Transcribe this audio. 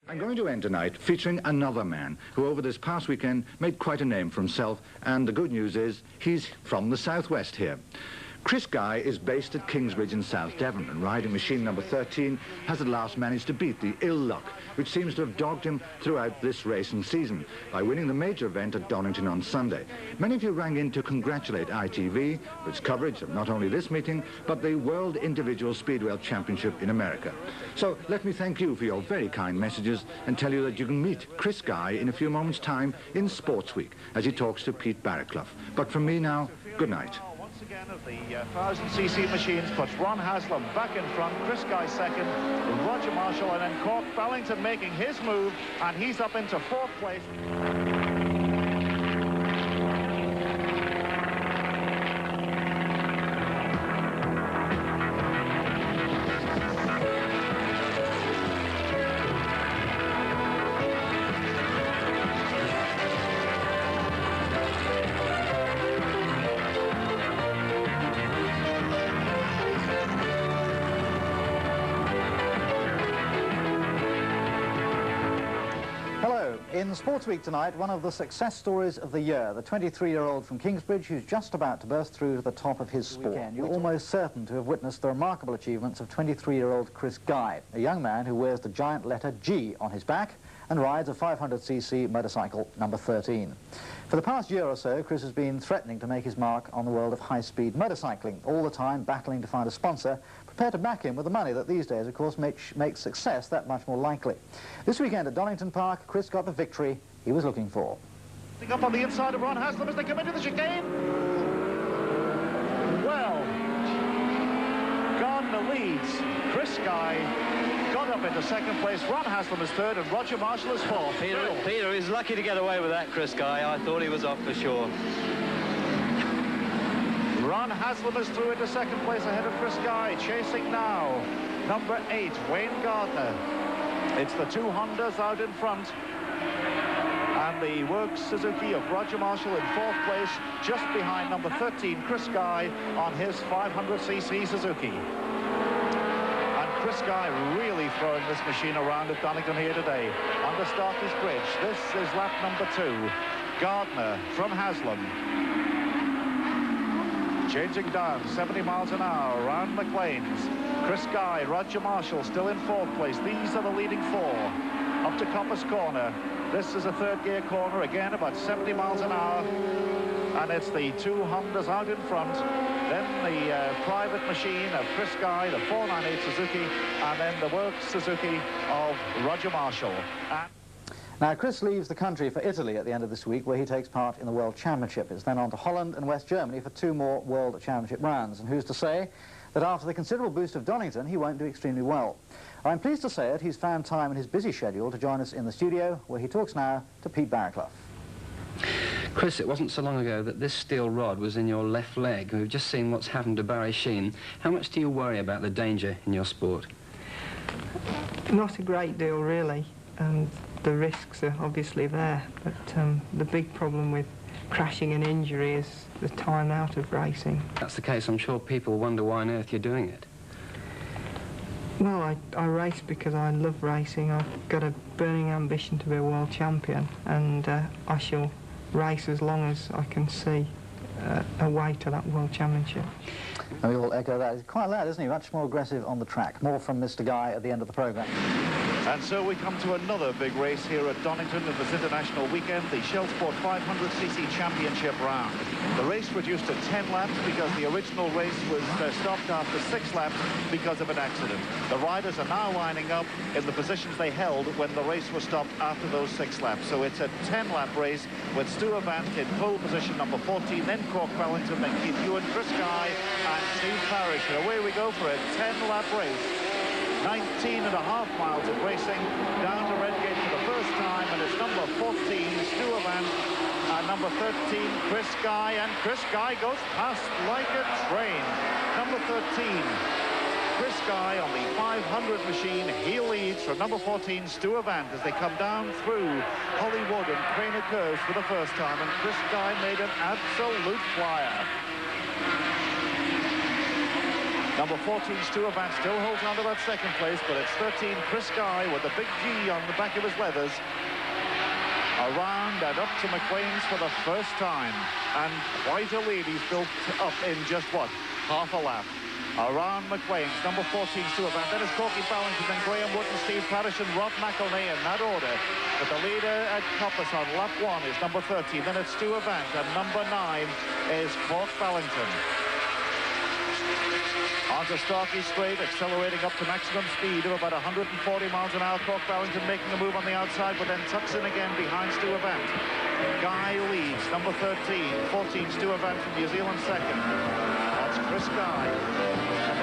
I'm going to end tonight featuring another man who over this past weekend made quite a name for himself, and the good news is he's from the southwest here. Chris Guy is based at Kingsbridge in South Devon, and riding machine number 13 has at last managed to beat the ill luck which seems to have dogged him throughout this racing season by winning the major event at Donington on Sunday. Many of you rang in to congratulate ITV for its coverage of not only this meeting but the World Individual Speedway Championship in America. So let me thank you for your very kind messages and tell you that you can meet Chris Guy in a few moments' time in Sports Week as he talks to Pete Barraclough. But from me now, good night. Again of the 1000cc machines puts Ron Haslam back in front, Chris Guy second, Roger Marshall, and then Cork Bellington making his move, and he's up into fourth place. In Sports Week tonight, one of the success stories of the year, the 23-year-old from Kingsbridge who's just about to burst through to the top of his sport. You're almost certain to have witnessed the remarkable achievements of 23-year-old Chris Guy, a young man who wears the giant letter G on his back and rides a 500cc motorcycle number 13. For the past year or so, Chris has been threatening to make his mark on the world of high-speed motorcycling, all the time battling to find a sponsor prepared to back him with the money that these days, of course, makes success that much more likely. This weekend at Donington Park, Chris got the victory he was looking for. Up on the inside of Ron Haslam as they come into the chicane. Well, Gardner leads. Chris Guy got up into second place. Ron Haslam is third and Roger Marshall is fourth. Peter is lucky to get away with that, Chris Guy. I thought he was off for sure. Ron Haslam is through into second place ahead of Chris Guy. Chasing now, number 8, Wayne Gardner. It's the two Hondas out in front. And the Works Suzuki of Roger Marshall in fourth place, just behind number 13, Chris Guy, on his 500cc Suzuki. And Chris Guy really throwing this machine around at Donington here today. On the Starkey's Bridge, this is lap number 2. Gardner from Haslam. Changing down, 70 miles an hour around McLean's. Chris Guy, Roger Marshall still in fourth place. These are the leading four. Up to Copper's Corner. This is a third gear corner, again about 70 miles an hour. And it's the two Hondas out in front. Then the private machine of Chris Guy, the 498 Suzuki, and then the Works Suzuki of Roger Marshall. Now, Chris leaves the country for Italy at the end of this week, where he takes part in the World Championship. It's then on to Holland and West Germany for 2 more World Championship rounds. And who's to say that after the considerable boost of Donington, he won't do extremely well. I'm pleased to say that he's found time in his busy schedule to join us in the studio, where he talks now to Pete Barraclough. Chris, it wasn't so long ago that this steel rod was in your left leg. We've just seen what's happened to Barry Sheen. How much do you worry about the danger in your sport? Not a great deal, really. The risks are obviously there, but the big problem with crashing and injury is the time out of racing. That's the case. I'm sure people wonder why on earth you're doing it. Well, I race because I love racing. I've got a burning ambition to be a world champion, and I shall race as long as I can see a way to that world championship. And we all echo that. He's quite loud, isn't he? Much more aggressive on the track. More from Mr. Guy at the end of the programme. And so we come to another big race here at Donington in this international weekend, the Shell Sport 500cc Championship round. The race reduced to 10 laps because the original race was stopped after 6 laps because of an accident. The riders are now lining up in the positions they held when the race was stopped after those 6 laps. So it's a 10-lap race with Stu Avant in pole position number 14, then Cork Bellington, then Keith Ewan, Chris Guy, and Steve Parrish. And away we go for a 10-lap race. 19.5 miles of racing down to Redgate for the first time, and it's number 14, Stu Avant, and number 13, Chris Guy, and Chris Guy goes past like a train. Number 13, Chris Guy on the 500 machine, he leads from number 14, Stu Avant, as they come down through Hollywood and Craner Curves for the first time, and Chris Guy made an absolute flyer. Number 14, Stuart Van, still holds on to that second place, but it's 13, Chris Guy, with the big G on the back of his leathers. Around and up to McQueen's for the first time. And quite a lead he's built up in just, what, half a lap. Around McQueen's, number 14, Stuart Van. Then it's Corky Ballington, then Graham Wood and Steve Parrish and Rob McElnay in that order. But the leader at Coppice on lap 1 is number 13. Then it's Stuart Van, and number 9 is Cork Ballington. Onto Starkey Straight, accelerating up to maximum speed of about 140 miles an hour. Cork Ballington making a move on the outside, but then tucks in again behind Stuart Van. Guy leads, number 13, 14, Stuart Van from New Zealand second. That's Chris Guy.